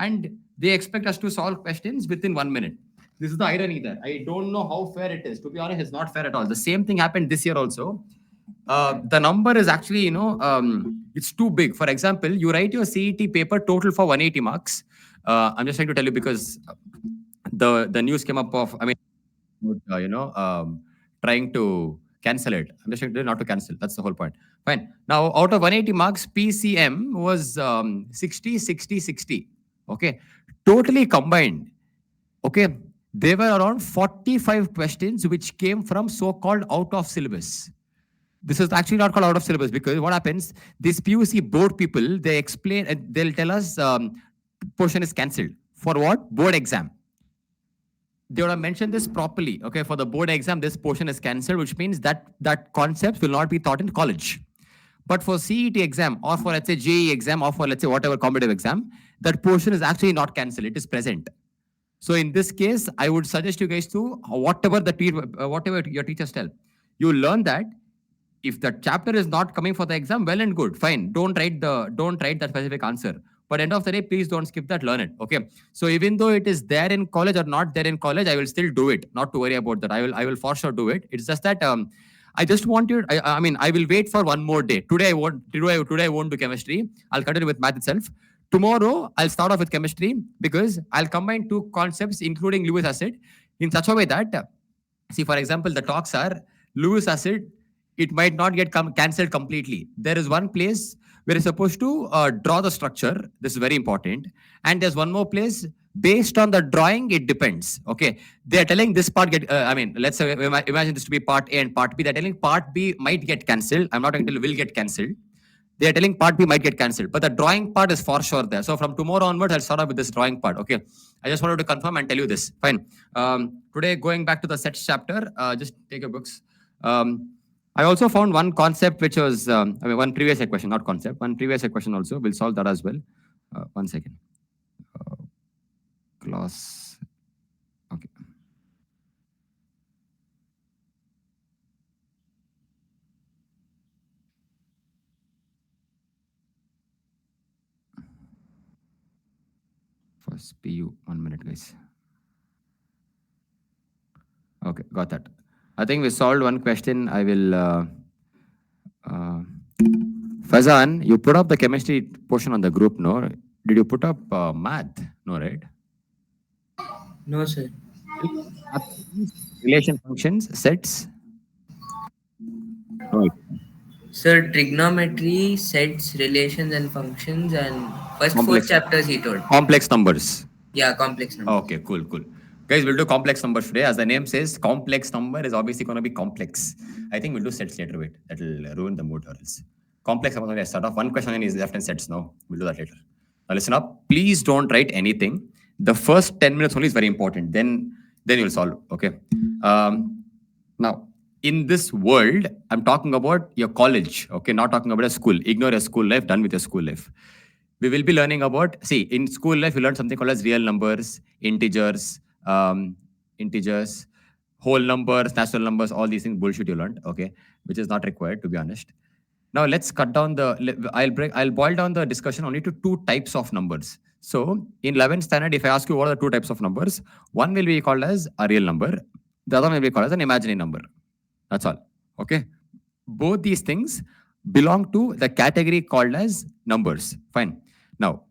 and they expect us to solve questions within 1 minute. This is the irony there. I don't know how fair it is. To be honest, it's not fair at all. The same thing happened this year also. The number is actually, it's too big. For example, you write your CET paper total for 180 marks. I'm just trying to tell you because the news came up of, trying to cancel it. I'm just trying to not to cancel. That's the whole point. Fine. Now, out of 180 marks, PCM was 60, 60, 60. Okay. Totally combined. Okay. There were around 45 questions which came from so-called out of syllabus. This is actually not called out of syllabus because what happens, these PUC board people, they explain and they'll tell us portion is cancelled. For what? Board exam. They would have mentioned this properly. Okay, for the board exam, this portion is cancelled, which means that concepts will not be taught in college. But for CET exam or for, let's say, JEE exam or for, let's say, whatever competitive exam, that portion is actually not cancelled. It is present. So in this case, I would suggest you guys to whatever your teachers tell. You learn that if the chapter is not coming for the exam, well and good, fine. Don't write that specific answer. But end of the day, please don't skip that. Learn it. Okay. So even though it is there in college or not there in college, I will still do it. Not to worry about that. I will for sure do it. It's just that I just want you. I will wait for one more day. Today I won't do chemistry. I'll continue with math itself. Tomorrow I'll start off with chemistry because I'll combine two concepts, including Lewis acid, in such a way that, see, for example, the talks are Lewis acid. It might not get cancelled completely. There is one place where you're supposed to draw the structure. This is very important. And there's one more place, based on the drawing, it depends. Okay. They're telling this part let's say, imagine this to be part A and part B. They're telling part B might get cancelled. I'm not going to tell will get cancelled. They're telling part B might get cancelled. But the drawing part is for sure there. So from tomorrow onwards, I'll start off with this drawing part. Okay. I just wanted to confirm and tell you this. Fine. Today, going back to the sets chapter, just take your books. I also found one concept which was, one previous year question, not concept, one previous year question also. We'll solve that as well. One second. Class. Okay. First PU, 1 minute, guys. Okay, got that. I think we solved one question. I will... Fazan, you put up the chemistry portion on the group, no? Did you put up math? No, right? No, sir. Relation functions, sets? Right. Sir, trigonometry, sets, relations and functions, and first Complex. 4 chapters he told. Complex numbers. Yeah, complex numbers. Okay, cool. Guys, we'll do complex numbers today. As the name says, complex number is obviously going to be complex. I think we'll do sets later. Wait, that will ruin the mood or else. Complex numbers, I start off. One question is left in sets now. We'll do that later. Now listen up. Please don't write anything. The first 10 minutes only is very important. Then you'll solve. Okay. Now, in this world, I'm talking about your college. Okay, not talking about a school. Ignore your school life. Done with your school life. We will be learning about, see, in school life, we learn something called as real numbers, integers, whole numbers, natural numbers, all these things, bullshit you learned, okay, which is not required, to be honest. Now let's cut down I'll boil down the discussion only to 2 types of numbers. So in 11th standard, if I ask you what are the 2 types of numbers, one will be called as a real number, the other one will be called as an imaginary number. That's all, okay? Both these things belong to the category called as numbers. Fine. Now,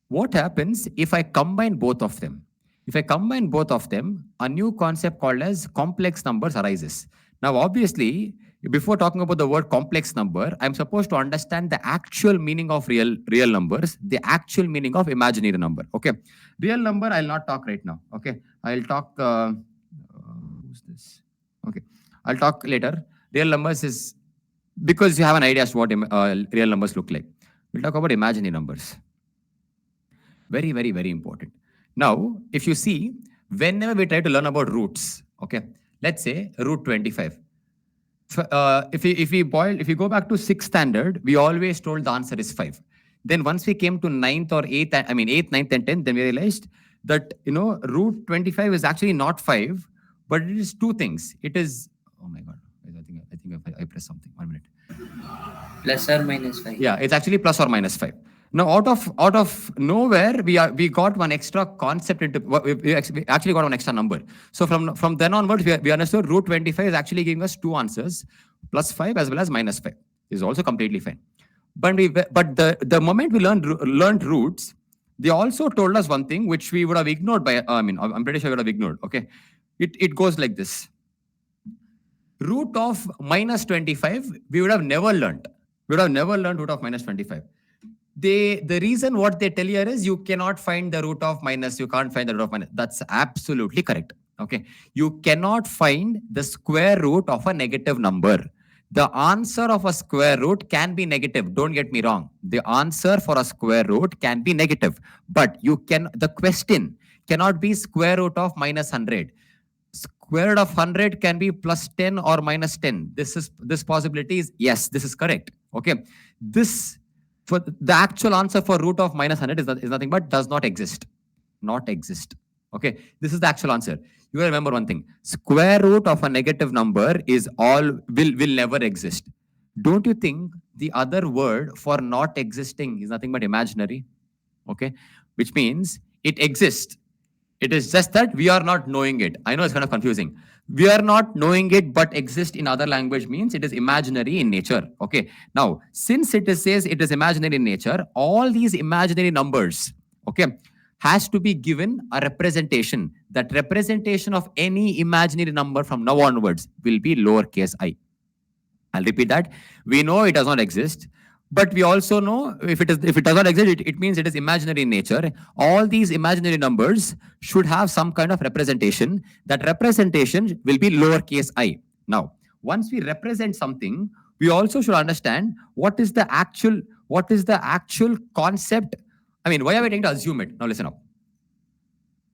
what happens if I combine both of them? If I combine both of them, a new concept called as complex numbers arises. Now, obviously, before talking about the word complex number, I'm supposed to understand the actual meaning of real numbers, the actual meaning of imaginary number. Okay. Real number, I'll not talk right now. Okay. I'll talk... who's this? Okay. I'll talk later. Real numbers is... because you have an idea as to what real numbers look like. We'll talk about imaginary numbers. Very, very, very important. Now, if you see, whenever we try to learn about roots, okay, let's say root 25. If we go back to 6th standard, we always told the answer is 5. Then once we came to 9th or 8th, 9th and 10th, then we realized that, root 25 is actually not 5, but it is 2 things. It is, oh my God, I think I pressed something. 1 minute. Plus or minus 5. Yeah, it's actually plus or minus 5. Now, out of nowhere, we got one extra concept into we actually got one extra number. So from then onwards, we understood root 25 is actually giving us two answers, plus 5 as well as minus 5. Is also completely fine. But the moment we learned roots, they also told us one thing which we would have ignored by. I mean, I'm pretty sure we would have ignored. Okay, it goes like this. Root of minus 25, we would have never learned. We would have never learned root of minus 25. The reason what they tell here is you cannot find the root of minus, you can't find the root of minus. That's absolutely correct. Okay. You cannot find the square root of a negative number. The answer of a square root can be negative. Don't get me wrong. The answer for a square root can be negative. But the question cannot be square root of minus 100. Square root of 100 can be plus 10 or minus 10. This possibility is yes, this is correct. Okay. For the actual answer for root of minus 100 is nothing but does not exist. Not exist. Okay. This is the actual answer. You will remember one thing. Square root of a negative number will never exist. Don't you think the other word for not existing is nothing but imaginary? Okay. Which means it exists. It is just that we are not knowing it. I know it's kind of confusing. We are not knowing it, but exist in other language means it is imaginary in nature. Okay. Now, since says it is imaginary in nature, all these imaginary numbers, okay, has to be given a representation. That representation of any imaginary number from now onwards will be lowercase I. I'll repeat that. We know it does not exist. But we also know if it does not exist, it means it is imaginary in nature. All these imaginary numbers should have some kind of representation. That representation will be lowercase I. Now, once we represent something, we also should understand what is the actual concept. I mean, why are we trying to assume it? Now listen up.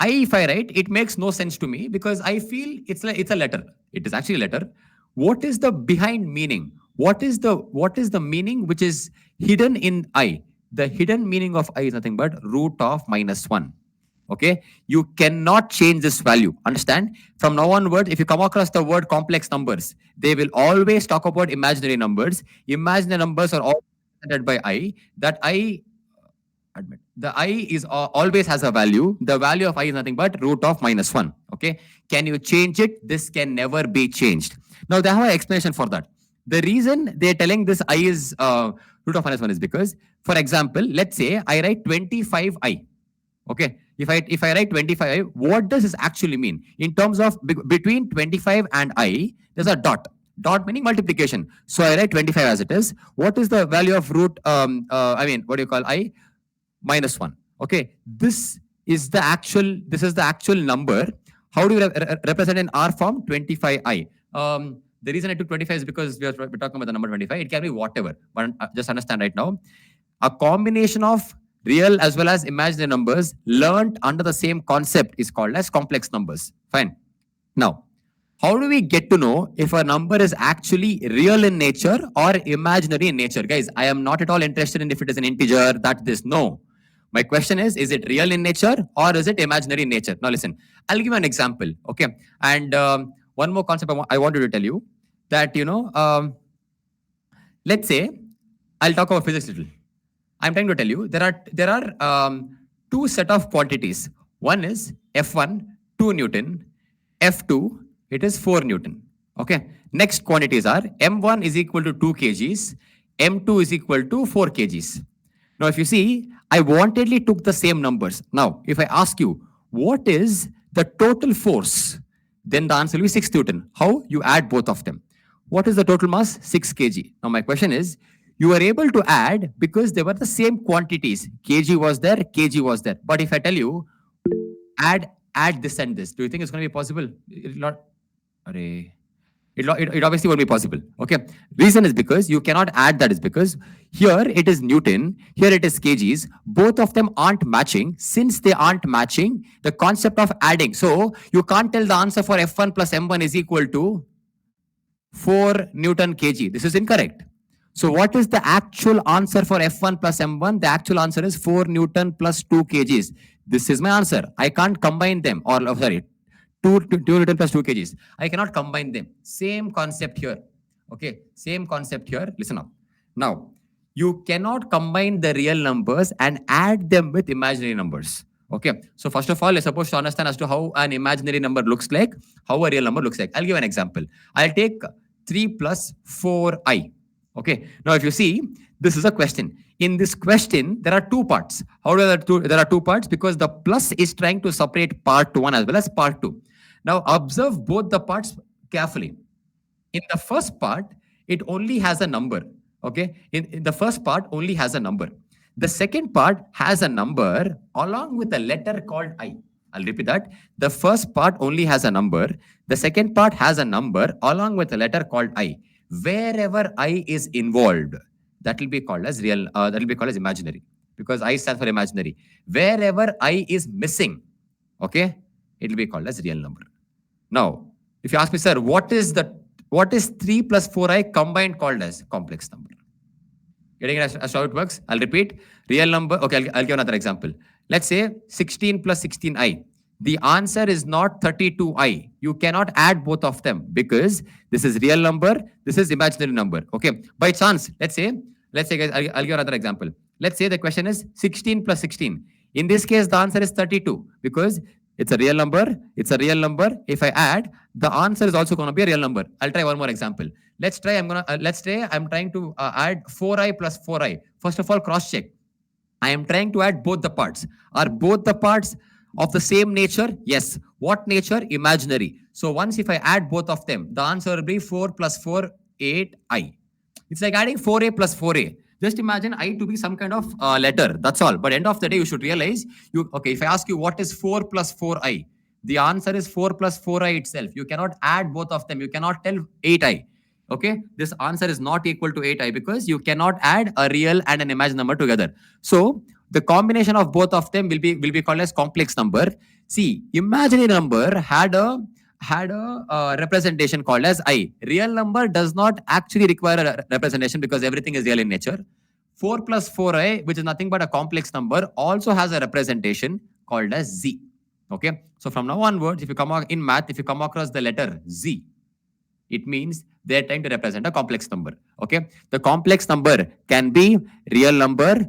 If I write, it makes no sense to me because I feel it's a letter. It is actually a letter. What is the behind meaning? What is the meaning which is hidden in I? The hidden meaning of I is nothing but root of minus 1. Okay? You cannot change this value. Understand? From now onward, if you come across the word complex numbers, they will always talk about imaginary numbers. Imaginary numbers are all represented by I. That I admit. The I is always has a value. The value of I is nothing but root of minus 1. Okay? Can you change it? This can never be changed. Now, they have an explanation for that. The reason they're telling this I is root of minus 1 is because, for example, let's say I write 25i. Okay. If I write 25i, what does this actually mean? In terms of between 25 and I, there's a dot. Dot meaning multiplication. So I write 25 as it is. What is the value of root, I? Minus 1. Okay. This is the actual number. How do you represent in R form? 25i. The reason I took 25 is because we're talking about the number 25. It can be whatever. But just understand right now, a combination of real as well as imaginary numbers learned under the same concept is called as complex numbers. Fine. Now, how do we get to know if a number is actually real in nature or imaginary in nature? Guys, I am not at all interested in if it is an integer, this. No. My question is it real in nature or is it imaginary in nature? Now listen, I'll give you an example. Okay. And one more concept I wanted to tell you that, let's say I'll talk about physics a little. I'm trying to tell you there are two set of quantities. One is F1, 2 Newton. F2, it is 4 Newton. Okay. Next quantities are M1 is equal to 2 kgs. M2 is equal to 4 kgs. Now, if you see, I wantedly took the same numbers. Now, if I ask you, what is the total force? Then the answer will be 6 Newton. How? You add both of them. What is the total mass? 6 kg. Now, my question is, you were able to add because they were the same quantities. Kg was there, kg was there. But if I tell you, add this and this, do you think it's going to be possible? It obviously won't be possible. Okay. Reason is because you cannot add that is because here it is Newton, here it is kgs. Both of them aren't matching. Since they aren't matching, the concept of adding. So you can't tell the answer for F1 plus M1 is equal to 4 Newton kg. This is incorrect. So what is the actual answer for F1 plus M1? The actual answer is 4 Newton plus 2 kgs. This is my answer. I can't combine them 2 Newton plus 2 kgs. I cannot combine them. Same concept here. Okay. Same concept here. Listen up. Now, you cannot combine the real numbers and add them with imaginary numbers. Okay. So first of all, you're supposed to understand as to how an imaginary number looks like, how a real number looks like. I'll give an example. I'll take 3 plus 4i. Okay. Now, if you see, this is a question. In this question, there are two parts. How do there are two parts? Because the plus is trying to separate part 1 as well as part 2. Now, observe both the parts carefully. In the first part, it only has a number. Okay. In the first part, only has a number. The second part has a number along with a letter called I. I'll repeat that. The first part only has a number. The second part has a number along with a letter called I. Wherever I is involved, that will be called as real. That will be called as imaginary, because I stands for imaginary. Wherever I is missing, okay, it will be called as real number. Now, if you ask me, sir, what is 3 plus 4i combined called as complex number? Getting it as how it works? I'll repeat. Real number. Okay, I'll give another example. Let's say 16 plus 16i. The answer is not 32i. You cannot add both of them because this is real number, this is imaginary number. Okay. By chance, let's say guys, I'll give another example. Let's say the question is 16 plus 16. In this case, the answer is 32 because it's a real number. It's a real number. If I add, the answer is also going to be a real number. I'll try one more example. Let's try. I'm trying to add 4i plus 4i. First of all, cross check. I am trying to add both the parts. Are both the parts of the same nature? Yes. What nature? Imaginary. So once if I add both of them, the answer will be 4 plus 4, 8i. It's like adding 4a plus 4a. Just imagine I to be some kind of letter. That's all. But end of the day, you should realize, if I ask you what is 4 plus 4i, the answer is 4 plus 4i itself. You cannot add both of them. You cannot tell 8i. Okay, this answer is not equal to 8i because you cannot add a real and an imaginary number together. So the combination of both of them will be called as complex number. See, imaginary number had a representation called as I. Real number does not actually require a representation because everything is real in nature. 4 plus 4i, which is nothing but a complex number, also has a representation called as Z. Okay, so from now onwards, if you come in math, if you come across the letter Z, it means they're trying to represent a complex number. Okay, the complex number can be real number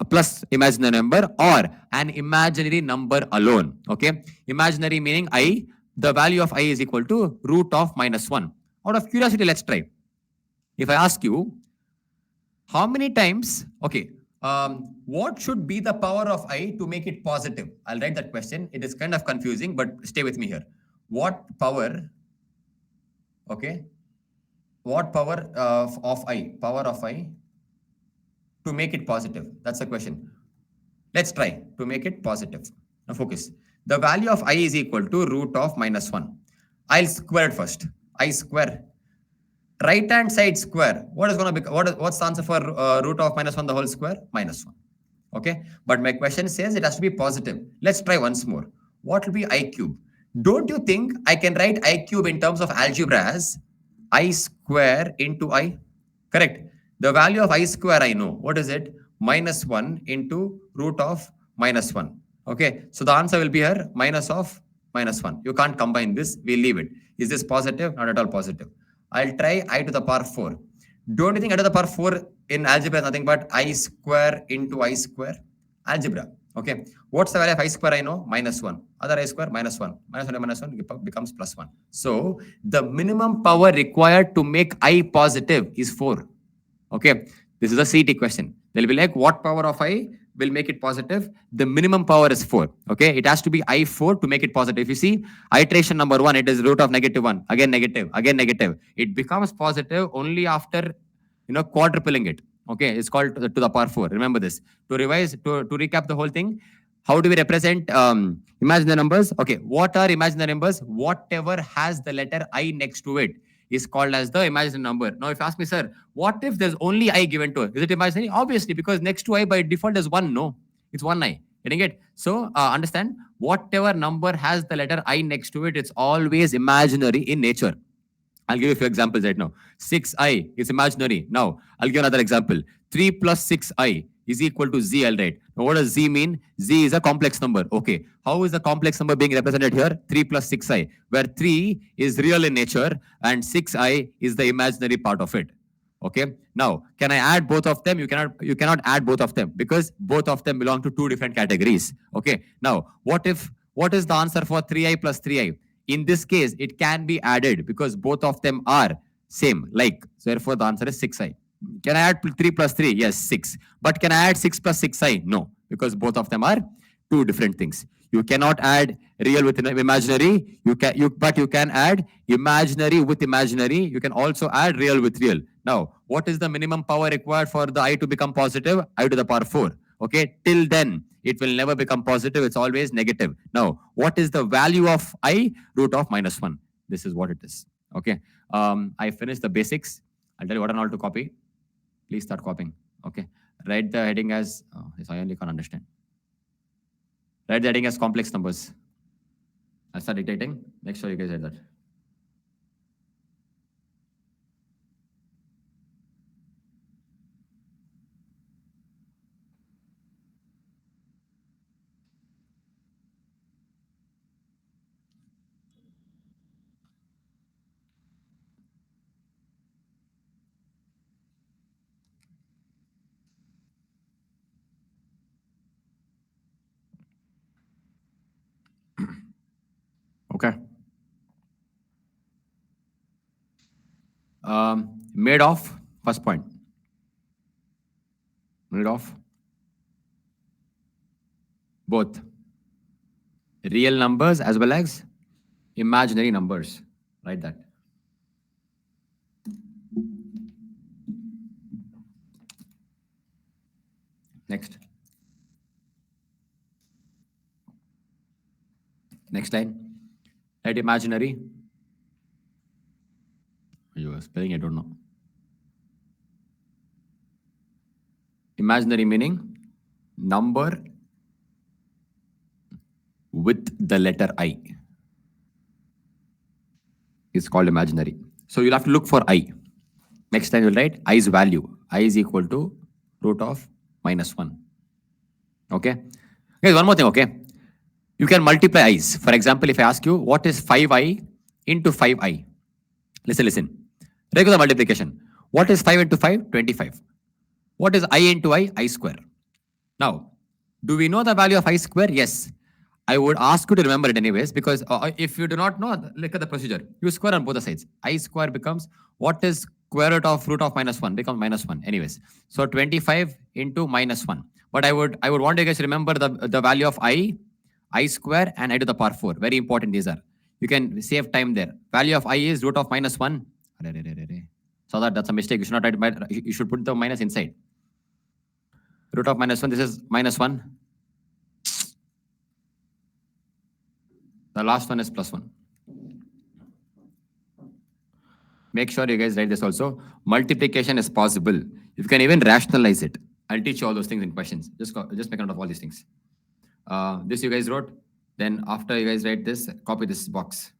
plus imaginary number or an imaginary number alone. Okay, imaginary meaning I. The value of I is equal to root of minus 1. Out of curiosity, let's try. If I ask you, how many times? Okay, what should be the power of I to make it positive? I'll write that question. It is kind of confusing, but stay with me here. What power? Okay. What power of I? Power of I to make it positive. That's the question. Let's try to make it positive. Now focus. The value of I is equal to root of minus 1. I'll square it first. I square. Right hand side square. What is going to be? What's the answer for root of minus 1 the whole square? Minus 1. Okay. But my question says it has to be positive. Let's try once more. What will be I cube? Don't you think I can write I cube in terms of algebra as I square into I? Correct. The value of I square I know. What is it? Minus 1 into root of minus 1. Okay. So the answer will be here minus of minus 1. You can't combine this. We'll leave it. Is this positive? Not at all positive. I'll try I to the power 4. Don't you think I to the power 4 in algebra is nothing but I square into I square? Algebra. Okay. What's the value of I square I know? Minus 1. Other I square, minus 1. Minus 1 becomes plus 1. So the minimum power required to make I positive is 4. Okay. This is a CT question. They'll be like, what power of I will make it positive? The minimum power is 4. Okay. It has to be I4 to make it positive. If you see iteration number 1, it is root of negative 1. Again negative. Again negative. It becomes positive only after, quadrupling it. Okay, it's called to the power 4. Remember this. To recap the whole thing, how do we represent imaginary numbers? Okay, what are imaginary numbers? Whatever has the letter I next to it is called as the imaginary number. Now, if you ask me, sir, what if there's only I given to it? Is it imaginary? Obviously, because next to I by default is 1. No, it's 1 I. Getting it? So, understand, whatever number has the letter I next to it, it's always imaginary in nature. I'll give you a few examples right now. 6i is imaginary. Now, I'll give another example. 3 plus 6i is equal to z, I'll write. Now, what does z mean? Z is a complex number. Okay. How is the complex number being represented here? 3 plus 6i, where 3 is real in nature and 6i is the imaginary part of it. Okay. Now, can I add both of them? You cannot add both of them because both of them belong to two different categories. Okay. Now, what is the answer for 3i plus 3i? In this case, it can be added because both of them are same. Like, so therefore, the answer is 6i. Can I add 3 plus 3? Yes, 6. But can I add 6 plus 6i? No, because both of them are two different things. You cannot add real with imaginary. But you can add imaginary with imaginary. You can also add real with real. Now, what is the minimum power required for the I to become positive? I to the power 4. Okay, till then it will never become positive. It's always negative. Now, what is the value of I? Root of minus 1. This is what it is. Okay. I finished the basics. I'll tell you what and all to copy. Please start copying. Okay. Write the heading as, yes, I only can't understand. Write the heading as complex numbers. I'll start dictating. Make sure you guys read that. Okay. Made of, first point. Made of both real numbers as well as imaginary numbers. Write that. Next. Next line. Write imaginary. You are spelling, I don't know. Imaginary meaning number with the letter I is called imaginary. So you'll have to look for I. Next time you'll write i's value. I is equal to root of minus 1. Okay. Guys, one more thing, okay? You can multiply i's. For example, if I ask you, what is 5i into 5i? Listen. Regular multiplication. What is 5 into 5? 25. What is I into I square. Now, do we know the value of I square? Yes. I would ask you to remember it anyways, because if you do not know, look at the procedure. You square on both the sides. I square becomes, what is square root of minus 1? Becomes minus 1 anyways. So 25 into minus 1. But I would want you guys to remember the value of I square and I to the power 4. Very important these are. You can save time there. Value of I is root of minus 1. So that's a mistake. You should not write, you should put the minus inside. Root of minus 1, this is minus 1. The last one is plus 1. Make sure you guys write this also. Multiplication is possible. You can even rationalize it. I'll teach you all those things in questions. Just make note of all these things. This you guys wrote. Then after you guys write this, copy this box.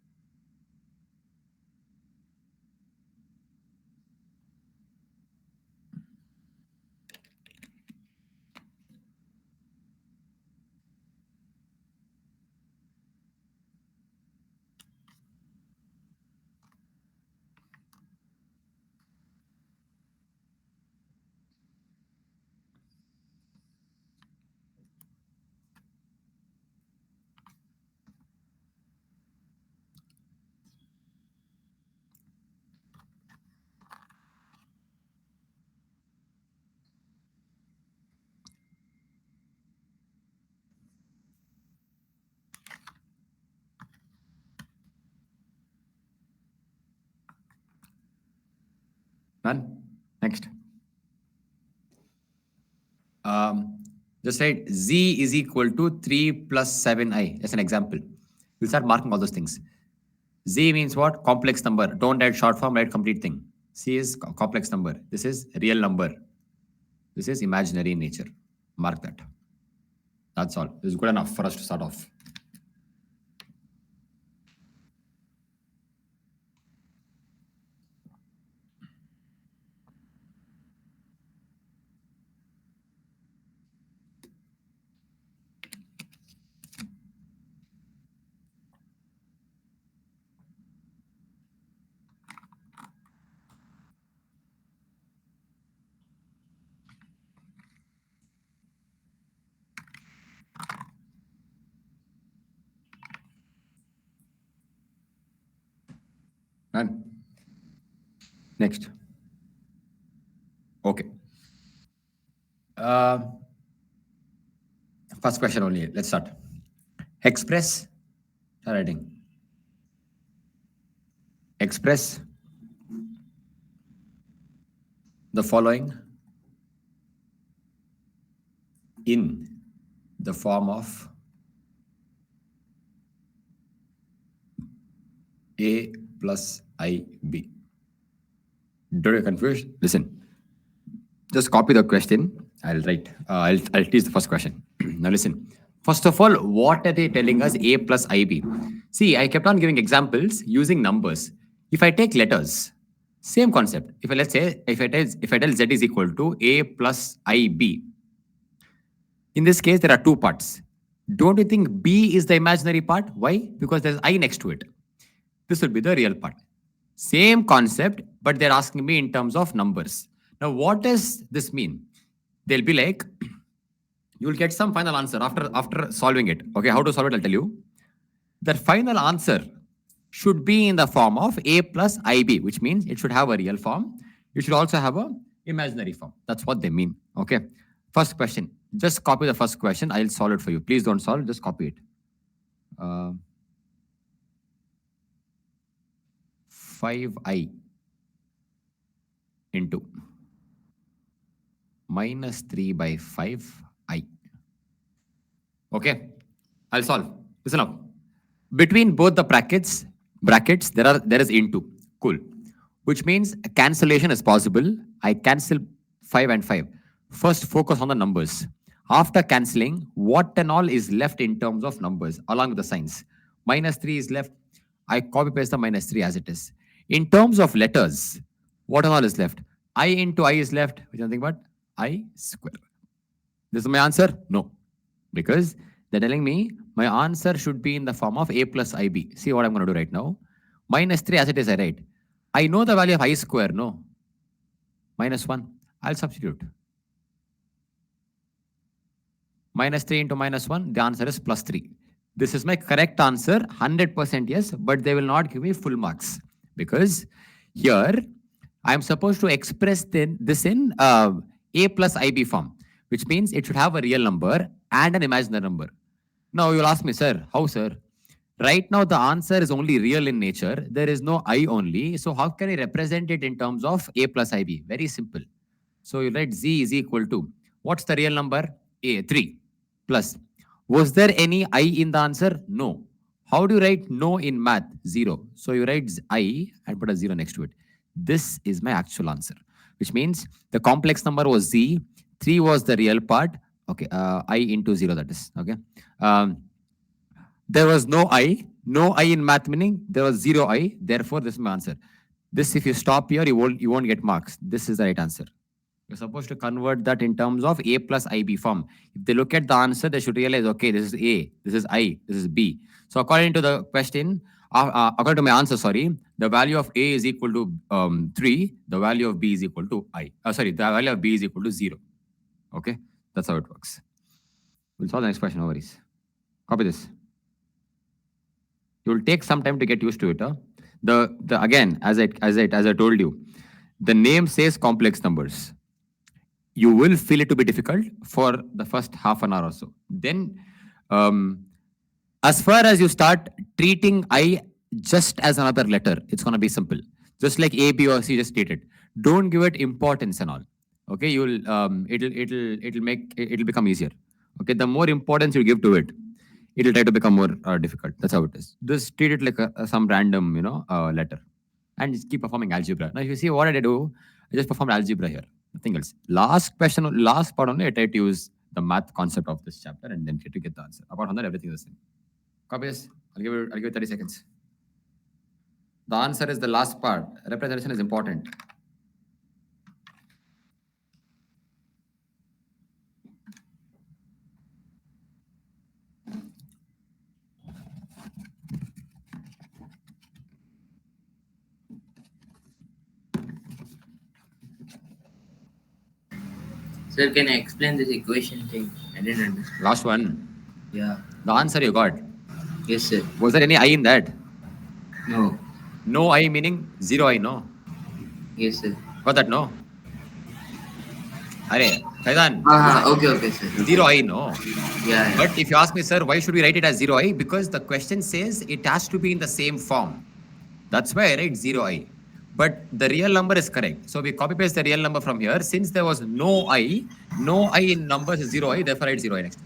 Done? Next. Just write z is equal to 3 plus 7i. That's an example. We'll start marking all those things. Z means what? Complex number. Don't write short form, write complete thing. C is complex number. This is real number. This is imaginary in nature. Mark that. That's all. This is good enough for us to start off. Done. Next. Okay. First question only. Let's start. Express. Start writing. Express the following in the form of A plus IB. Don't get confused. Listen. Just copy the question. I'll write. I'll teach the first question. Now listen. First of all, what are they telling us? A plus IB. See, I kept on giving examples using numbers. If I take letters, same concept. If I let's say if I tell Z is equal to A plus IB. In this case, there are two parts. Don't you think B is the imaginary part? Why? Because there's I next to it. This will be the real part. Same concept, but they're asking me in terms of numbers. Now, what does this mean? They'll be like, you'll get some final answer after solving it. Okay, how to solve it, I'll tell you. The final answer should be in the form of A plus IB, which means it should have a real form. It should also have a imaginary form. That's what they mean. Okay. First question. Just copy the first question. I'll solve it for you. Please don't solve. Just copy it. 5I into minus 3 by 5I. Okay. I'll solve. Listen up. Between both the brackets, there is into. Cool. Which means cancellation is possible. I cancel 5 and 5. First, focus on the numbers. After cancelling, what and all is left in terms of numbers along with the signs? Minus 3 is left. I copy paste the minus 3 as it is. In terms of letters, what and all is left? I into I is left, which is nothing but I square. This is my answer? No. Because they're telling me my answer should be in the form of A plus IB. See what I'm going to do right now. Minus 3 as it is, I write. I know the value of I square, no? Minus 1. I'll substitute. Minus 3 into minus 1, the answer is plus 3. This is my correct answer, 100% yes, but they will not give me full marks. Because here, I am supposed to express this in A plus IB form, which means it should have a real number and an imaginary number. Now, you'll ask me, sir, how, sir? Right now, the answer is only real in nature. There is no I only. So, how can I represent it in terms of A plus IB? Very simple. So, you write Z is equal to, what's the real number? A, 3 plus. Was there any I in the answer? No. How do you write no in math? 0. So, you write I and put a 0 next to it. This is my actual answer, which means the complex number was Z, 3 was the real part. Okay, I into 0, that is. Okay. There was no I in math, meaning there was 0 I. Therefore, this is my answer. This, if you stop here, you won't get marks. This is the right answer. You're supposed to convert that in terms of A plus IB form. If they look at the answer, they should realize, okay, this is A, this is I, this is B. So according to the question, according to my answer, sorry, the value of A is equal to 3, the value of B is equal to I. The value of B is equal to 0. Okay, that's how it works. We'll solve the next question, no worries. Copy this. You will take some time to get used to it. Huh? Again, as I told you, the name says complex numbers. You will feel it to be difficult for the first half an hour or so. Then, as far as you start treating I just as another letter, it's going to be simple. Just like A, B, or C just stated. Don't give it importance and all. Okay, it'll become easier. Okay, the more importance you give to it, it'll try to become more difficult. That's how it is. Just treat it like some random, letter, and just keep performing algebra. Now, if you see what I do, I just perform algebra here. Nothing else. Last part only, I try to use the math concept of this chapter and then try to get the answer. Apart from that, everything is the same. Copy this. I'll give it 30 seconds. The answer is the last part. Representation is important. Sir, can I explain this equation thing? I didn't understand. Last one. Yeah. The answer you got. Yes, sir. Was there any I in that? No. No I meaning 0 I, no? Yes, sir. Got that, no? Are, Faizan, Okay, sir. Okay. 0 I, no? Yeah, But yeah. if you ask me, sir, why should we write it as 0 I? Because the question says it has to be in the same form. That's why I write 0 I. But the real number is correct. So we copy paste the real number from here. Since there was no I in numbers is 0 I, therefore I write 0 I next.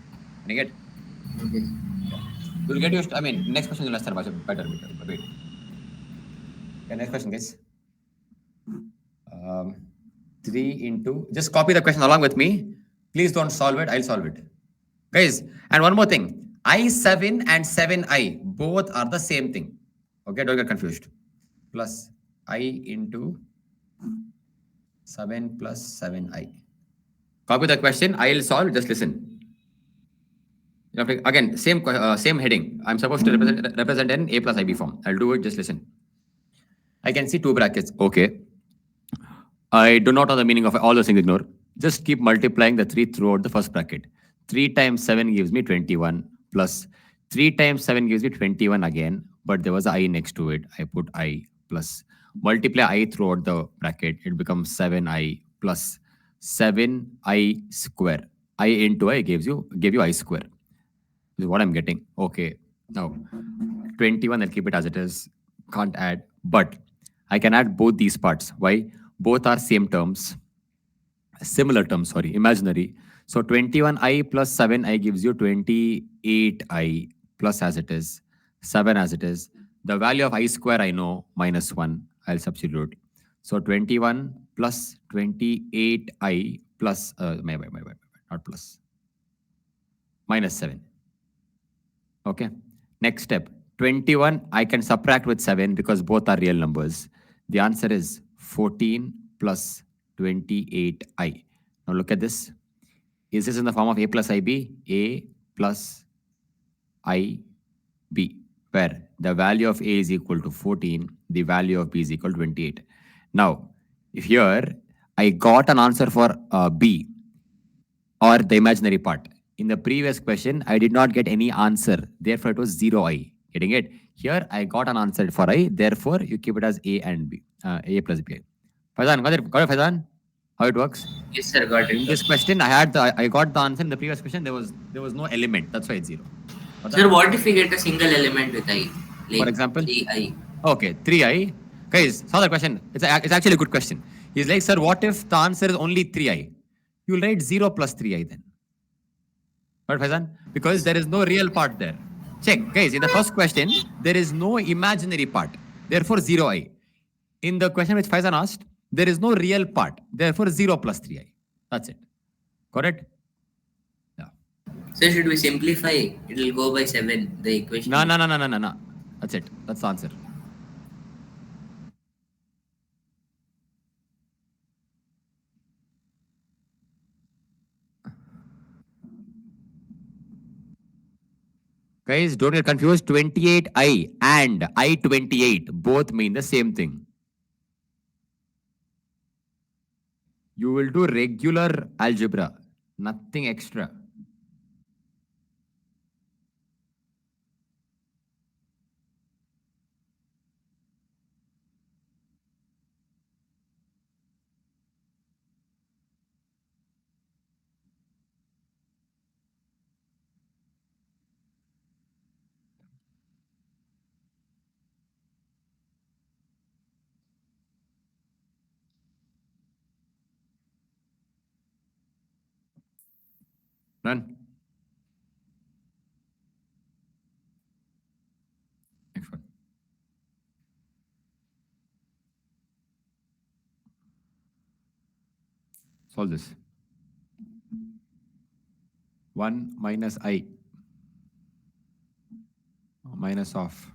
Can you get? Okay. Yeah. You'll get used to, I mean, next question you'll understand much better. Wait. Okay, next question, guys. 3 into, just copy the question along with me. Please don't solve it. I'll solve it. Guys, and one more thing. I7 and 7I, both are the same thing. Okay, don't get confused. Plus I into 7 plus 7I. Copy the question. I'll solve. Just listen. You have to, again, same heading. I'm supposed to represent an A plus IB form. I'll do it. Just listen. I can see two brackets. Okay. I do not know the meaning of all those things. Ignore. Just keep multiplying the 3 throughout the first bracket. 3 times 7 gives me 21 plus 3 times 7 gives me 21 again. But there was a I next to it. I put I plus. Multiply I throughout the bracket. It becomes 7I plus 7I square. I into I gave you I square. This is what I'm getting. Okay. Now 21, I'll keep it as it is. Can't add. But I can add both these parts. Why? Both are same terms. Similar terms, sorry, imaginary. So 21I plus 7I gives you 28I plus as it is, 7 as it is. The value of I square I know, minus 1. I'll substitute. So 21 plus 28I plus, not plus, minus 7. Okay. Next step. 21, I can subtract with 7 because both are real numbers. The answer is 14 plus 28I. Now look at this. Is this in the form of A plus IB? A plus IB, where the value of A is equal to 14, the value of B is equal to 28. Now, if here I got an answer for B or the imaginary part. In the previous question, I did not get any answer. Therefore, it was 0I. Getting it? Here, I got an answer for I. Therefore, you keep it as A and B. A plus B. Faizan, got it, Faizan? How it works? Yes, sir. Got it. In this question, I got the answer in the previous question. There was no element. That's why it's 0. Sir, what if we get a single element with I? For Like example? 3I. Okay, 3I. Guys, saw the question. It's actually a good question. He's like, sir, what if the answer is only 3I? You'll write 0 plus 3I then. Right, Faizan? Because there is no real part there. Check, guys. In the first question, there is no imaginary part. Therefore, 0I. In the question which Faizan asked, there is no real part. Therefore, 0 plus 3I. That's it. Correct? Yeah. So should we simplify? It will go by 7, the equation. No. That's it. That's the answer. Guys, don't get confused. 28I and I28 both mean the same thing. You will do regular algebra, nothing extra. Done. Next one. Solve this. 1 minus I minus of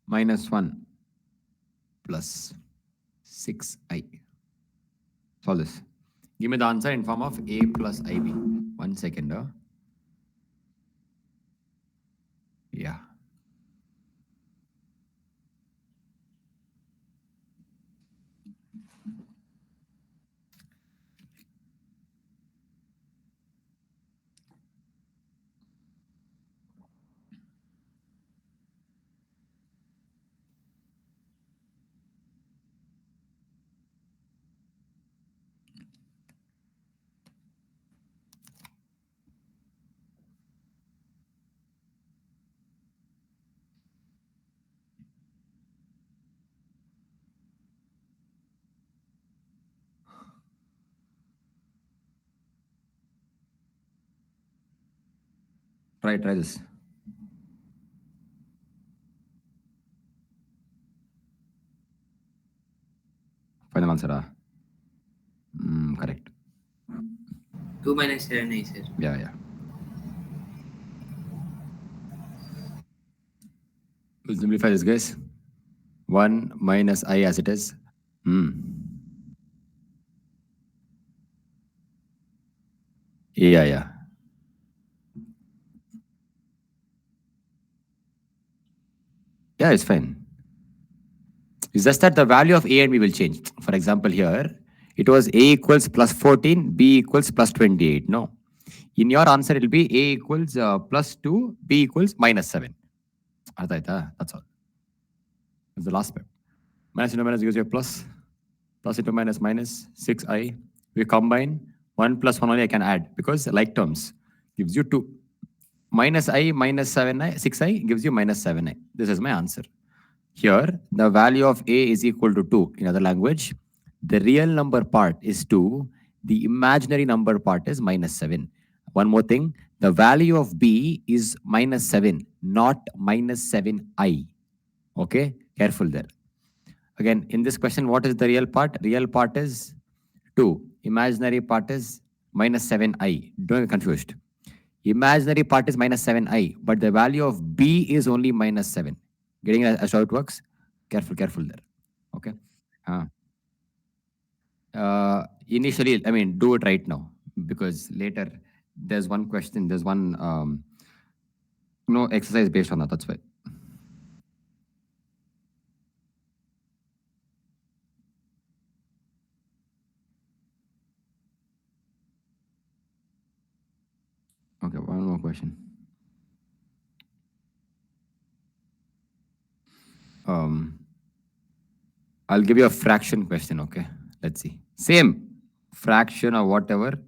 minus 1 plus 6I. Solve this. Give me the answer in form of A plus IB. 1 second. Yeah. Try this. Final answer. Correct. 2 minus 7 I, sir. Yeah. We'll simplify this, guys. 1 minus I as it is. Yeah. Yeah, it's fine. It's just that the value of A and B will change. For example, here, it was A equals plus 14, B equals plus 28. No. In your answer, it will be A equals plus 2, B equals minus 7. That's all. That's the last step. Minus into minus gives you a plus. Plus into minus minus 6i. We combine 1 plus 1 only I can add because like terms gives you 2. Minus I minus 7i, 6i gives you minus 7i. This is my answer. Here, the value of A is equal to 2. In other language, the real number part is 2. The imaginary number part is minus 7. One more thing, the value of B is minus 7, not minus 7i. Okay, careful there. Again, in this question, what is the real part? Real part is 2. Imaginary part is minus 7i. Don't get confused. Imaginary part is minus 7i, but the value of B is only minus 7. Getting as how it works? Careful there. Okay. Initially, I mean, do it right now because later there's one question, there's one exercise based on that. That's why. Okay, one more question. I'll give you a fraction question, okay? Let's see. Same fraction or whatever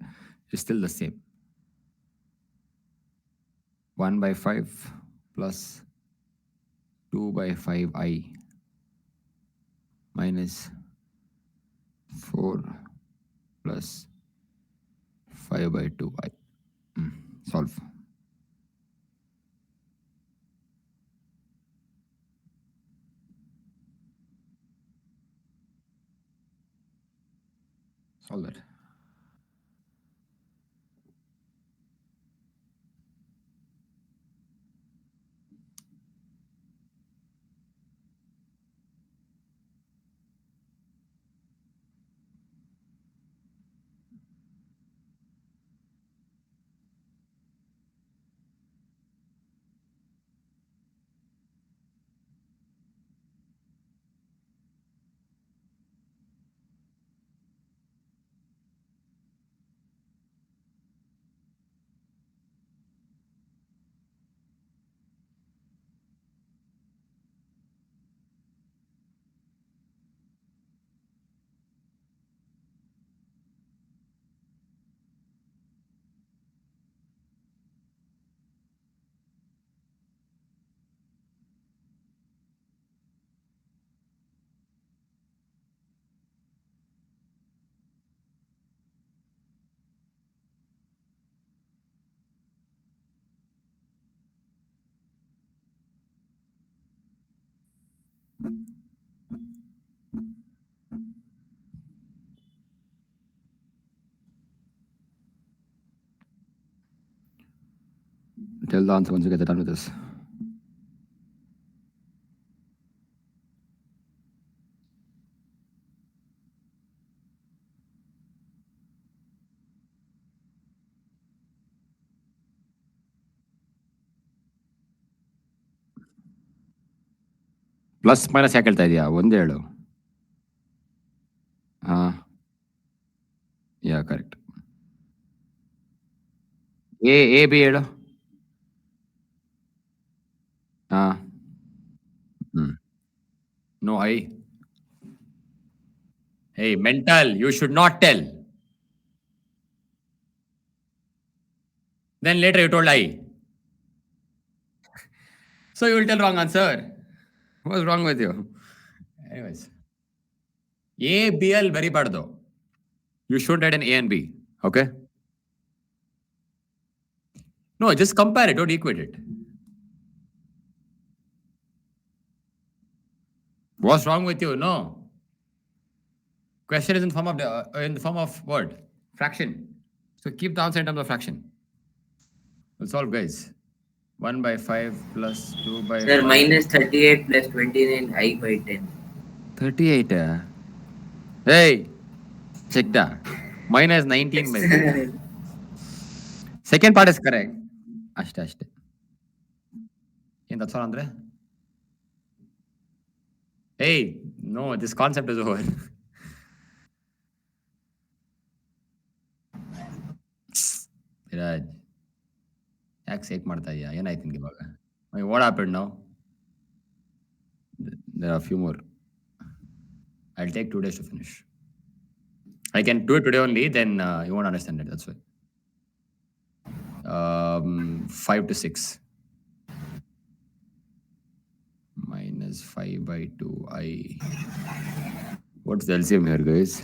is still the same. 1 by 5 plus 2 by 5i minus 4 plus 5 by 2i. Solve. Solve that. Tell the answer once you get done with this. Plus minus ಯಾಕೆ ಹೇಳ್ತಾ ಇದೆಯಾ ಒಂದೇ ಹೇಳು ಯಾ correct A B ಹೇಳು no I Hey, mental, you should not tell. Then later you told I. So you will tell wrong answer. What's wrong with you? Anyways. A, B, L, very bad though. You should write an A and B. Okay? No, just compare it, don't equate it. What's wrong with you? No. Question is in the form of what? Fraction. So keep the answer in terms of fraction. We'll solve, guys. 1 by 5 plus 2 by Sir, 5. minus 38 plus 29 I by 10. 38. Hey, check that. Minus 19 by 5. Second part is correct. Ashte. That's all, Andre. Hey, no, this concept is over. Raj. ಯಾಕೆ sake ಮಾಡ್ತಾ ಇದೆಯಾ ಏನಾಯ್ತು ನಿಮ್ಗೆ ಇವಾಗ what happen now there are a few more. I'll take 2 days to finish. I can do it today only, then you won't understand it. That's why. 5 to 6. Minus 5 by 2i. What's the LCM here, guys?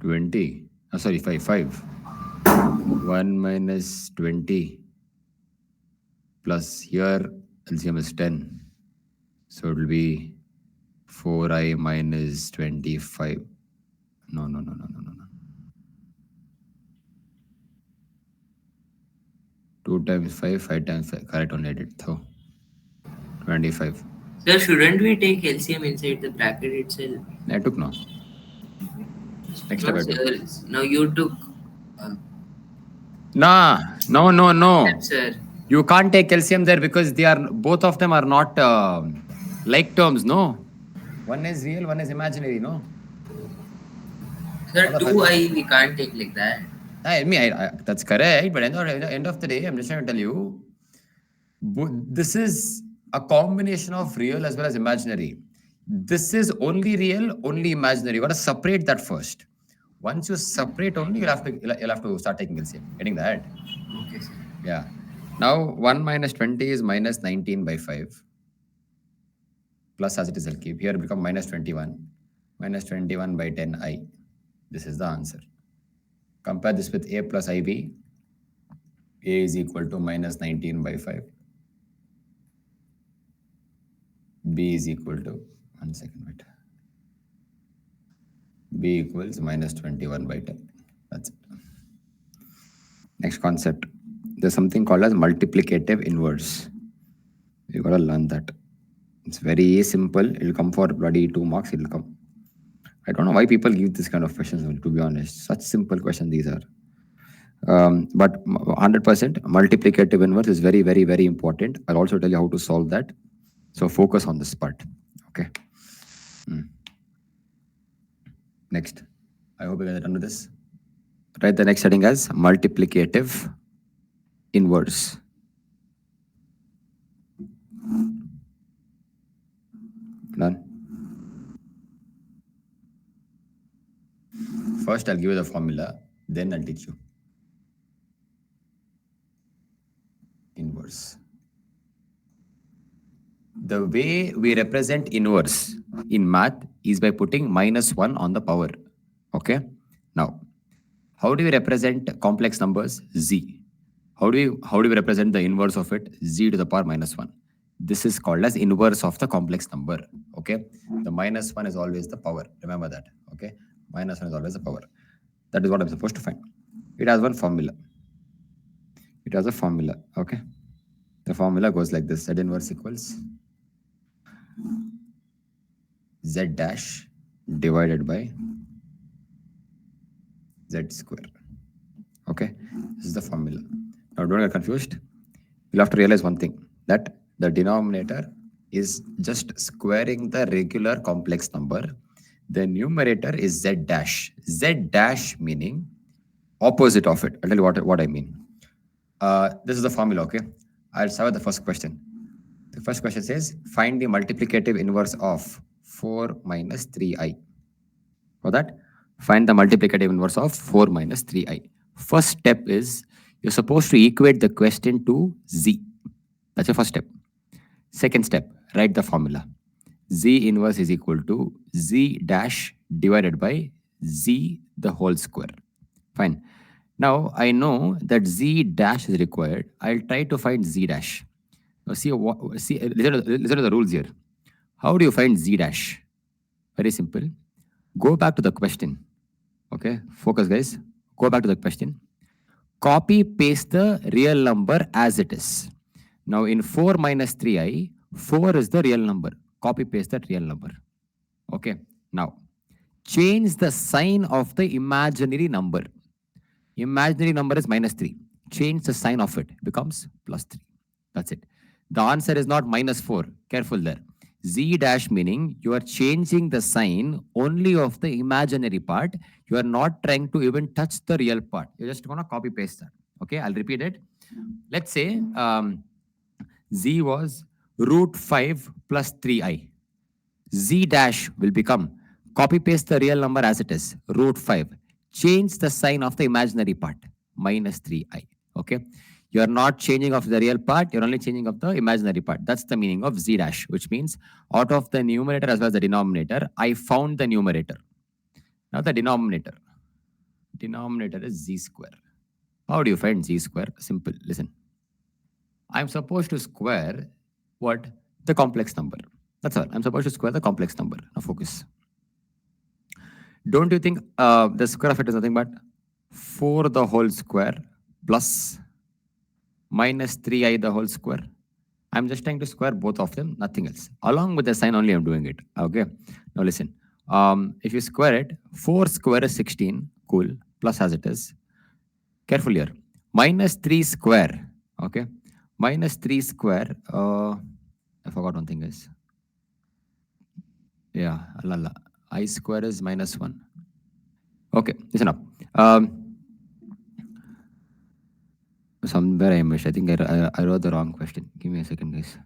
20. Oh, sorry, 5. 1 minus 20. Plus here, LCM is 10. So it will be 4i minus 25. No. 2 times 5, 5 times 5. Correct, only I did. So 25. Sir, shouldn't we take LCM inside the bracket itself? I took now. Next step No, I took. sir. Now you took. Nah, no. Yes, sir. You can't take LCM there because both of them are not like terms, no? One is real, one is imaginary, no? Sir, 2i we can't take like that. I that's correct, but end of the day, I'm just trying to tell you, this is a combination of real as well as imaginary. This is only real, only imaginary. You got to separate that first. Once you separate only, you'll have to start taking LCM. Getting that? Okay, sir. Yeah. Now 1 minus 20 is minus 19 by 5. Plus as it is, I'll keep. Here it become minus 21. Minus 21 by 10i. This is the answer. Compare this with a plus ib. A is equal to minus 19 by 5. B is equal to, 1 second, wait. B equals minus 21 by 10. That's it. Next concept. There's something called as multiplicative inverse. You gotta learn that. It's very simple. It'll come for bloody 2 marks. It'll come. I don't know why people give this kind of questions, to be honest. Such simple questions these are. But 100% multiplicative inverse is very, very, very important. I'll also tell you how to solve that. So focus on this part. Okay. Next. I hope you guys are done with this. Write the next heading as multiplicative inverse. Done. First, I'll give you the formula, then I'll teach you. Inverse. The way we represent inverse in math is by putting -1 on the power. Okay. Now, how do we represent complex numbers? Z. How do we represent the inverse of it? Z to the power -1. This is called as inverse of the complex number. Okay. The -1 is always the power. Remember that. Okay. -1 is always the power. That is what I'm supposed to find. It has one formula. It has a formula. Okay. The formula goes like this. Z inverse equals Z dash divided by Z square. Okay. This is the formula. Now don't get confused. You'll have to realize one thing, that the denominator is just squaring the regular complex number. The numerator is Z dash. Z dash meaning opposite of it. I'll tell you what I mean. This is the formula, okay? I'll start with the first question. The first question says, find the multiplicative inverse of 4 minus 3i. For that, find the multiplicative inverse of 4 minus 3i. First step is, you're supposed to equate the question to z. That's your first step. Second step, write the formula. Z inverse is equal to z dash divided by z the whole square. Fine. Now I know that z dash is required. I'll try to find z dash. Now see, listen to the rules here. How do you find z dash? Very simple. Go back to the question. Okay, focus, guys. Go back to the question. Copy paste the real number as it is. Now in 4 minus 3i, 4 is the real number. Copy paste that real number. Okay. Now change the sign of the imaginary number. Imaginary number is minus 3. Change the sign of it. Becomes plus 3. That's it. The answer is not minus 4. Careful there. Z dash meaning you are changing the sign only of the imaginary part. You are not trying to even touch the real part. You're just going to copy paste that. Okay, I'll repeat it. Let's say Z was root 5 plus 3i. Z dash will become copy paste the real number as it is, root 5. Change the sign of the imaginary part, minus 3i. Okay. You are not changing of the real part, you're only changing of the imaginary part. That's the meaning of z dash, which means out of the numerator as well as the denominator, I found the numerator. Now the denominator. Denominator is z square. How do you find z square? Simple. Listen. I'm supposed to square what? The complex number. That's all. I'm supposed to square the complex number. Now focus. Don't you think the square of it is nothing but 4 the whole square plus minus 3i the whole square? I'm just trying to square both of them, nothing else. Along with the sign only I'm doing it. Okay. Now listen. If you square it, 4 square is 16. Cool. Plus as it is. Careful here. Minus 3 square. Okay. Minus 3 square. I forgot one thing, guys. Yeah. Lala. I square is minus 1. Okay. Listen up. Somewhere I missed. I think I wrote the wrong question. Give me a second, guys.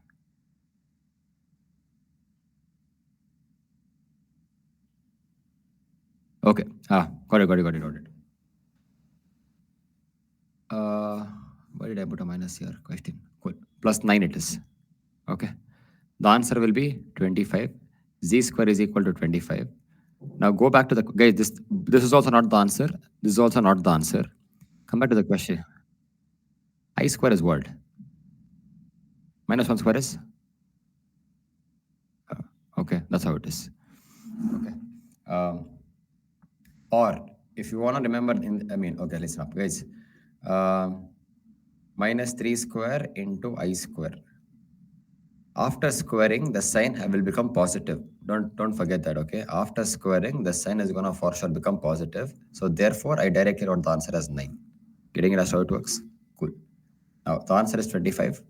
Okay. Got it. Why did I put a minus here? Question. Cool. Plus 9 it is. Okay. The answer will be 25. Z square is equal to 25. Now go back to the, guys, this is also not the answer. This is also not the answer. Come back to the question. I square is what? Minus 1 square is? Okay, that's how it is. Okay. Or if you want to remember, okay, listen up, guys. Minus 3 square into I square. After squaring, the sign will become positive. Don't forget that, okay? After squaring, the sign is going to for sure become positive. So therefore, I directly wrote the answer as 9. Getting it as how it works? Cool. Now, the answer is 25.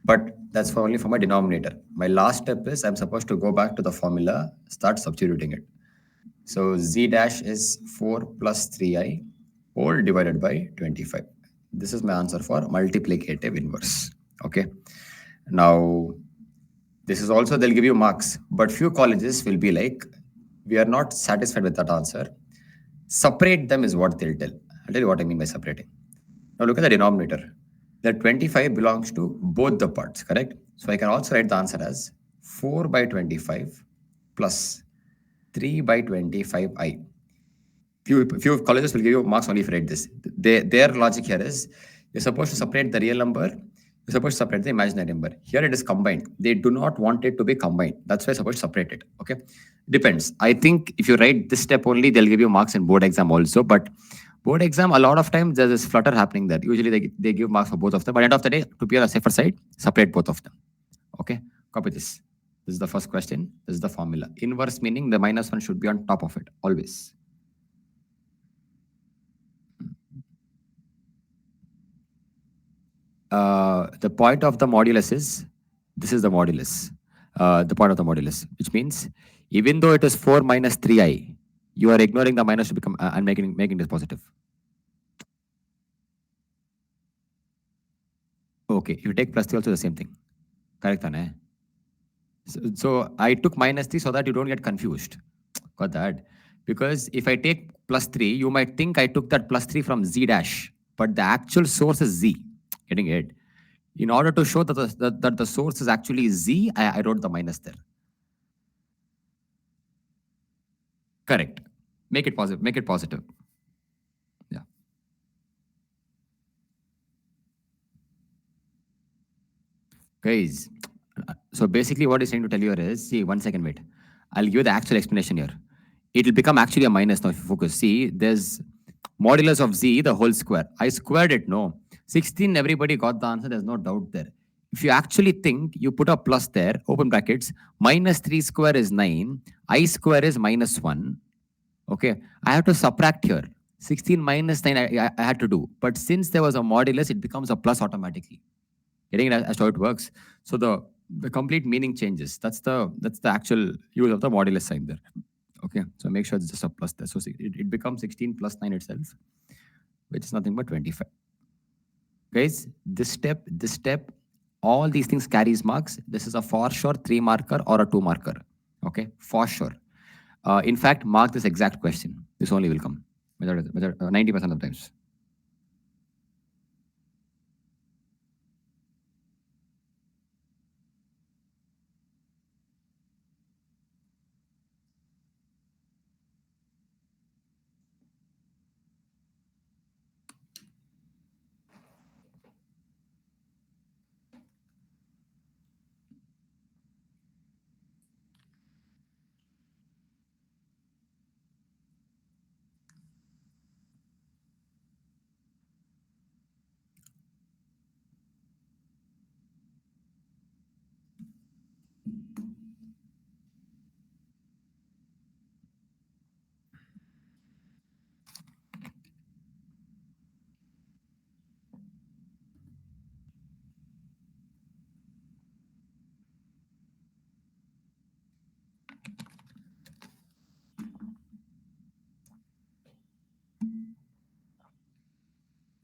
But that's only for my denominator. My last step is I'm supposed to go back to the formula, start substituting it. So z dash is 4 plus 3i all divided by 25. This is my answer for multiplicative inverse. Okay. Now, this is also, they'll give you marks, but few colleges will be like, we are not satisfied with that answer. Separate them is what they'll tell. I'll tell you what I mean by separating. Now look at the denominator. The 25 belongs to both the parts, correct? So I can also write the answer as 4 by 25 plus 3 by 25i. Few colleges will give you marks only if you write this. Their logic here is, you're supposed to separate the real number, you're supposed to separate the imaginary number. Here it is combined. They do not want it to be combined. That's why you're supposed to separate it. Okay. Depends. I think if you write this step only, they'll give you marks in board exam also. But board exam, a lot of times there's this flutter happening there. Usually they give marks for both of them. But at the end of the day, to be on a safer side, separate both of them. Okay. Copy this. This is the first question. This is the formula. Inverse meaning the minus 1 should be on top of it always. The point of the modulus is, this is the modulus, the point of the modulus, which means even though it is 4 minus 3i, you are ignoring the minus to become and making this positive. Okay, if you take plus 3 also the same thing. Correct, Ane? So I took minus 3 so that you don't get confused. Got that? Because if I take plus 3, you might think I took that plus 3 from z dash, but the actual source is z. Getting it? In order to show that the source is actually z, I wrote the minus there. Correct. Make it positive. Yeah. Guys, so basically what he's trying to tell you here is, see, 1 second, wait. I'll give you the actual explanation here. It'll become actually a minus now if you focus. See, there's modulus of z, the whole square. I squared it, no. 16, everybody got the answer. There's no doubt there. If you actually think, you put a plus there, open brackets, minus 3 square is 9, I square is minus 1. Okay, I have to subtract here. 16 minus 9 I had to do. But since there was a modulus, it becomes a plus automatically. Getting it as to how it works. So the complete meaning changes. That's the actual use of the modulus sign there. Okay, so make sure it's just a plus there. So it becomes 16 plus 9 itself, which is nothing but 25. Guys, this step, all these things carries marks. This is a for sure 3 marker or a 2 marker. Okay, for sure. In fact, mark this exact question. This only will come 90% of the times.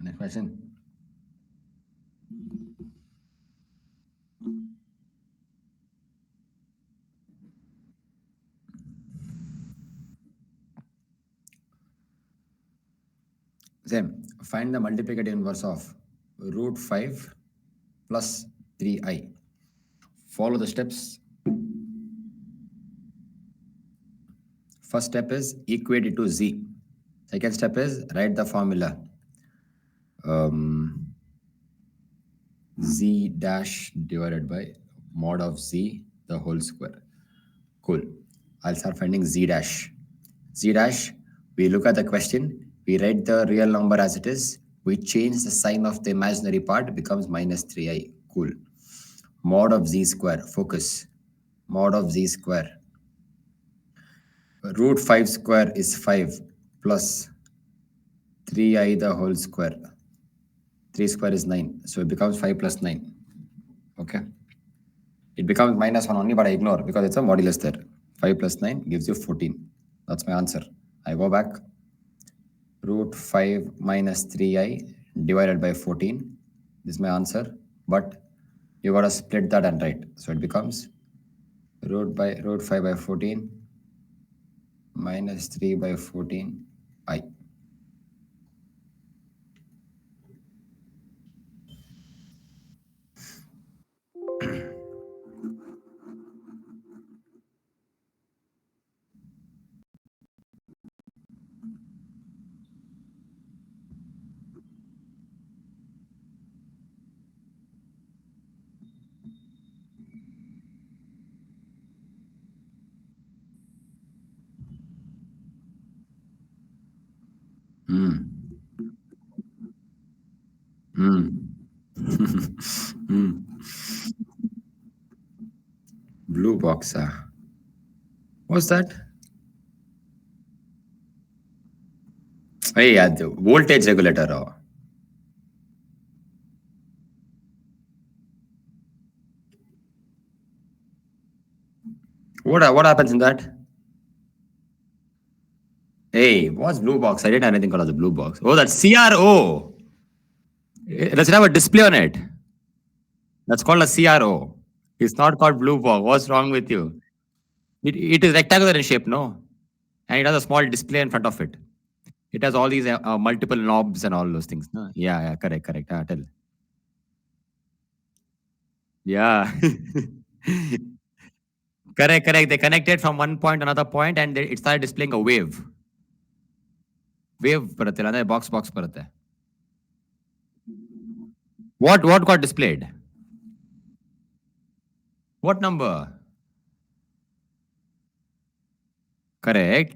Next question. Same. Find the multiplicative inverse of root 5 plus 3i. Follow the steps. First step is equate it to z. Second step is write the formula. Z dash divided by mod of z the whole square. Cool. I'll start finding z dash. Z dash, we look at the question, we write the real number as it is, we change the sign of the imaginary part, it becomes minus 3i. Cool. Mod of z square, focus. Mod of z square. Root 5 square is 5 plus 3i the whole square. 3 square is 9. So it becomes 5 plus 9. Okay. It becomes minus 1 only, but I ignore because it's a modulus there. 5 plus 9 gives you 14. That's my answer. I go back. Root 5 minus 3i divided by 14. This is my answer. But you got to split that and write. So it becomes root 5 by 14 minus 3 by 14 I. Blue box. What's that? Hey, the voltage regulator. What happens in that? Hey, what's blue box? I didn't have anything called as a blue box. Oh, that's CRO. Does it have a display on it? That's called a CRO. It's not called blue box. What's wrong with you? It is rectangular in shape, no? And it has a small display in front of it. It has all these multiple knobs and all those things. No? Yeah, correct. Tell. Yeah. correct. They connected from one point to another point and it started displaying a wave. Wave ಬರುತ್ತೆ ಅಂದ್ರೆ box ಬರುತ್ತೆ. What got displayed? What number? Correct.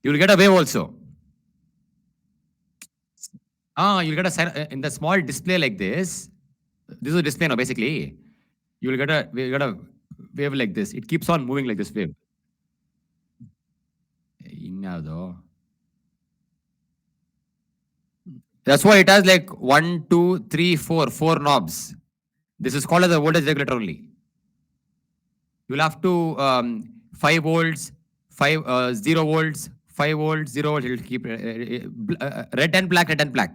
You will get a wave also. You'll get a in the small display like this. This is a display now, basically. You will get a wave like this. It keeps on moving like this wave. ಇನ್ಯಾವುದು? That's why it has like 1, 2, 3, 4, 4 knobs. This is called as a voltage regulator only. You'll have to 5 volts, 0 volts, 5 volts, 0 volts. It'll keep red and black, red and black.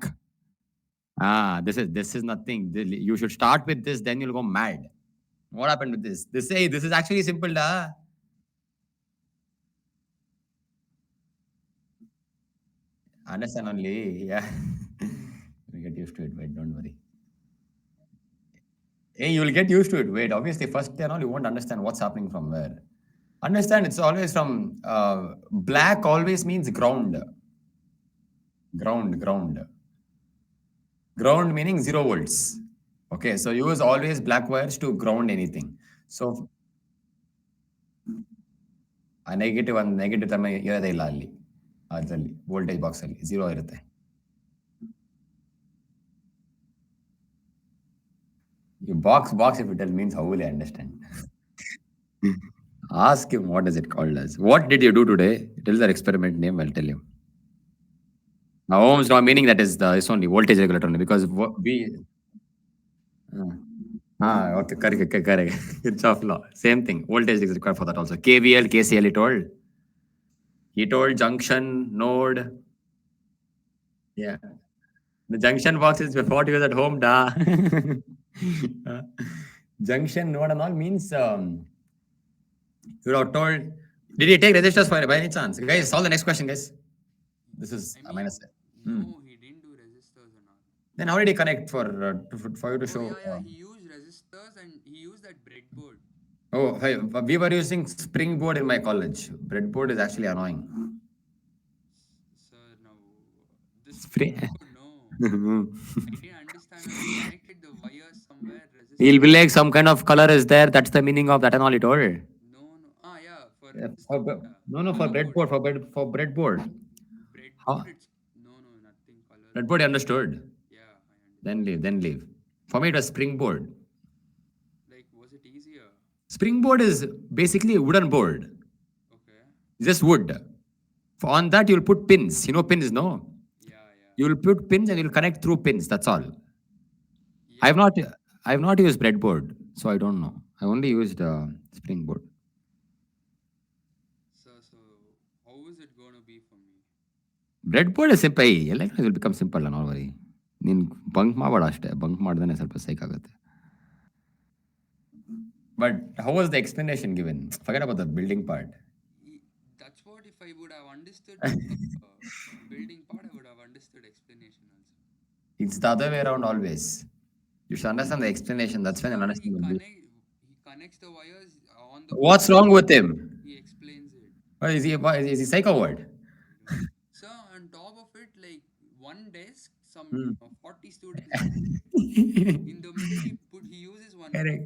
This is nothing. You should start with this, then you'll go mad. What happened with this? This is actually simple, da. Understand only, yeah. We get used to it. Wait, don't worry. Hey, you'll get used to it. Wait, obviously, first day and all, you won't understand what's happening from where. Understand, it's always from black. Always means ground. Ground meaning 0 volts. Okay, so use always black wires to ground anything. So a negative term ಇರೋದೇ ಇಲ್ಲ ಅಲ್ಲಿ ಅದರಲ್ಲಿ voltage box ಅಲ್ಲಿ 0 ಇರುತ್ತೆ. Box if you tell means how will I understand? Ask him what is it called as. What did you do today? Tell the experiment name, I'll tell you. Now Ohm's law meaning that is it's only voltage regulator only because we okay, correct. Kirchhoff law. Same thing. Voltage is required for that also. KVL, KCL he told. He told junction, node. Yeah. The junction box is what you use at home, da. Junction node and all means you are told. Did he take resistors by any chance? Guys, solve the next question, guys. This is a minus. No, he didn't do resistors and all. Then how did he connect for you to show? Yeah, he used resistors and he used that breadboard. Oh, hey, we were using Springboard in my college. Breadboard is actually annoying. Sir, now this Spring. no. I didn't understand. He connected the wires somewhere. He'll be like some kind of color is there. That's the meaning of that and all he told. No. Yeah. For For breadboard. For breadboard. Breadboard, it's nothing color. Breadboard, you understood. Yeah, I understand. Then leave. For me, it was Springboard. Like, was it easier? Springboard is basically a wooden board. Okay. Just wood. On that, you'll put pins. You know pins, no? Yeah. You'll put pins and you'll connect through pins. That's all. Yeah. I've not used breadboard, so I don't know. I only used Springboard. So how is it going to be for me? Breadboard is simple. It will become simple, don't worry. ನೀನು bunk ಮಾಡಬೇಡ ಅಷ್ಟೇ bunk ಮಾಡ್ದೇ ಸ್ವಲ್ಪ ಸೈಕ್ ಆಗುತ್ತೆ. But how was the explanation given? Forget about the building part. That's what if I would have understood the building part, I would have understood explanation also. It's the other way around always. You should understand the explanation. That's when you'll understand the building. He connects the wires on the. What's wrong with him? He explains it. Is he psycho word? So on top of it, like one desk, some 40 students. In the middle, he uses one. Correct.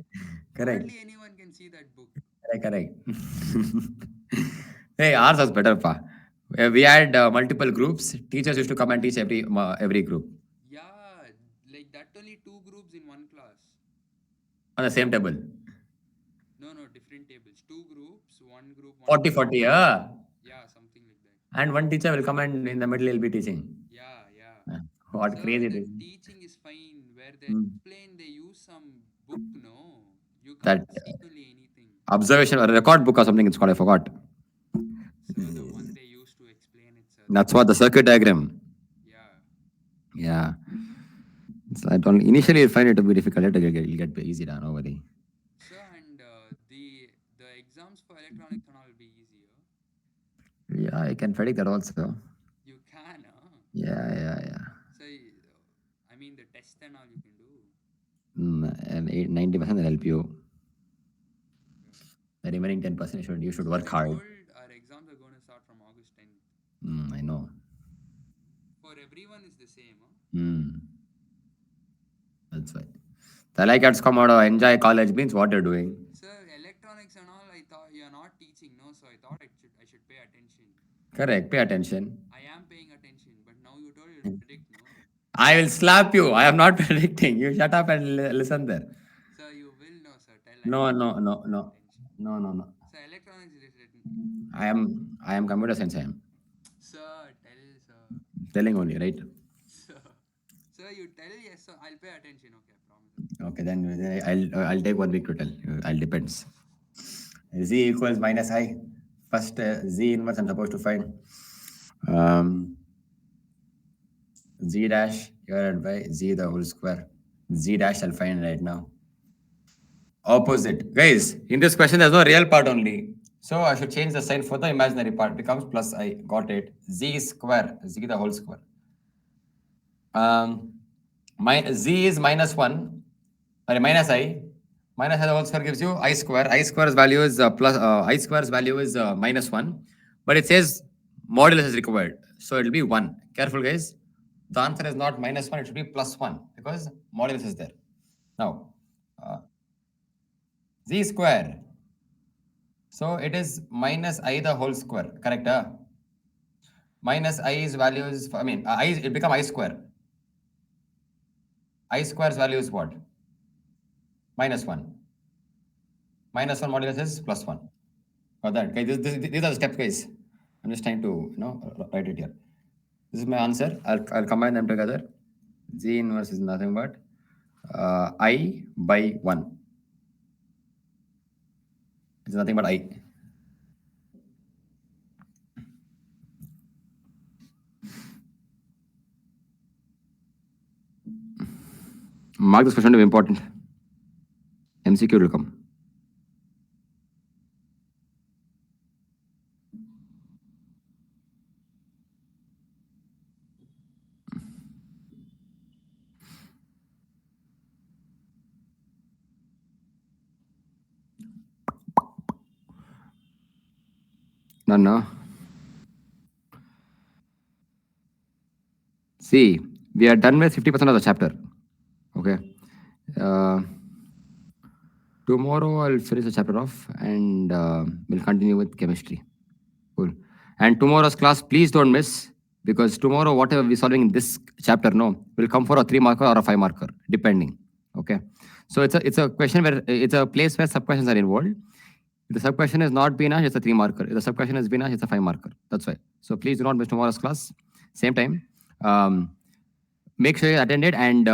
Hardly anyone can see that book. Correct. Hey, ours was better, pa. We had multiple groups. Teachers used to come and teach every group Yeah, like that only 2 groups in one class. on the same table. No, different tables. 2 groups, one group. 40, yeah. Yeah, something like that. And one teacher will come and in the middle he'll be teaching. Yeah. What So crazy the it is. teaching is fine. Where they explain, they use some book, no? You That can't see only anything. observation or record book or something it's called, I forgot. So the one they used to explain itself. That's what the circuit diagram. Yeah. So I don't, initially you'll find it to be difficult. Later you'll get easy, don't worry. So and the exams for electronics and all will be easier. Yeah, I can predict that also. You can, huh? Yeah. So I mean the test and all you can do. And 90% will help you. The remaining 10% you should work hard. Our exams are going to start from August 10th. I know. For everyone is the same, huh? That's why. The like cats come out of enjoy college means what you're doing. Sir, teaching, no? So I thought I should pay attention. Correct. Pay attention. I am paying attention, but now you told you'll predict, no? I will slap you. I am not predicting. You shut up and listen there. Sir, you will know, sir. Tell No, attention. no, no, no. Attention. No, no, no. Sir, electronics is written. I am computer science. I am Sir, tell, sir. telling only, right? Sir, sir, you tell, yes, sir. I'll pay attention, okay? I promise. Okay, then I'll take 1 week to tell. I'll depends. Z equals minus I. First Z inverse I'm supposed to find. Z dash divided by Z the whole square. Z dash I'll find right now. Opposite. Guys, in this question there's no real part only. So I should change the sign for the imaginary part. It becomes plus I. Got it. Z square. Z the whole square. Z is minus 1. Sorry, minus I. Minus I the whole square gives you I square. I square's value is I square's value is minus 1. But it says modulus is required. So it will be 1. Careful, guys. The answer is not minus 1. It should be plus 1 because modulus is there. Now, Z square. So it is minus I the whole square. Correct? Minus I's value is, it become I square. I square's value is what? Minus 1. Minus 1 modulus is plus 1. Got that? Okay, these are the steps, guys. I'm just trying to write it here. This is my answer. I'll combine them together. Z inverse is nothing but I by 1. It's nothing but I. Mark this question to be important. MCQ will come. No. See, we are done with 50% of the chapter. Okay. Tomorrow I'll finish the chapter off and we'll continue with chemistry. Cool. And tomorrow's class, please don't miss, because tomorrow whatever we're solving in this chapter, will come for a 3 marker or a 5 marker, depending. Okay. So it's a question where it's a place where sub questions are involved. If the sub question is not been asked, it's a 3 marker. If the sub question has been asked, it's a 5 marker. That's why. So please do not miss tomorrow's class. Same time. Make sure you attend it and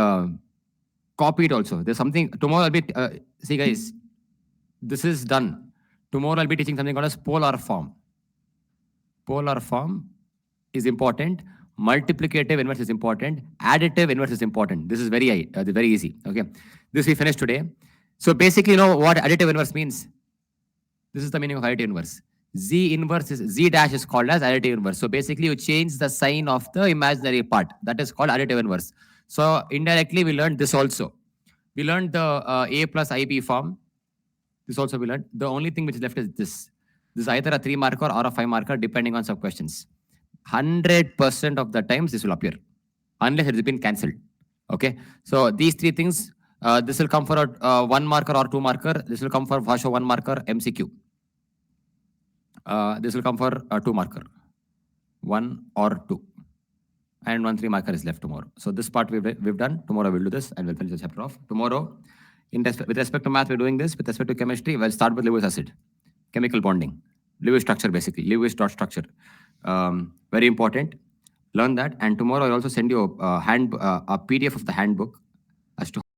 copy it also. There's something tomorrow I'll be see guys, this is done. Tomorrow I'll be teaching something called as polar form. Polar form is important. Multiplicative inverse is important. Additive inverse is important. This is very easy. Okay. This we finished today. So basically, you know what additive inverse means? This is the meaning of additive inverse. Z dash is called as additive inverse. So basically you change the sign of the imaginary part. That is called additive inverse. So indirectly we learned this also. We learned the A plus IB form. This also we learned. The only thing which is left is this. This is either a 3 marker or a 5 marker depending on sub questions. 100% of the times this will appear unless it has been cancelled. Okay. So these 3 things, this will come for a 1 marker or 2 marker. This will come for Vasho 1 marker MCQ. This will come for a 2 marker. 1 or 2. And 1 3 marker is left tomorrow. So this part we've done. Tomorrow we'll do this and we'll finish the chapter off. Tomorrow, with respect to math, we're doing this. With respect to chemistry, we'll start with Lewis acid. Chemical bonding. Lewis structure basically. Lewis dot structure. Very important. Learn that. And tomorrow I'll also send you a PDF of the handbook as to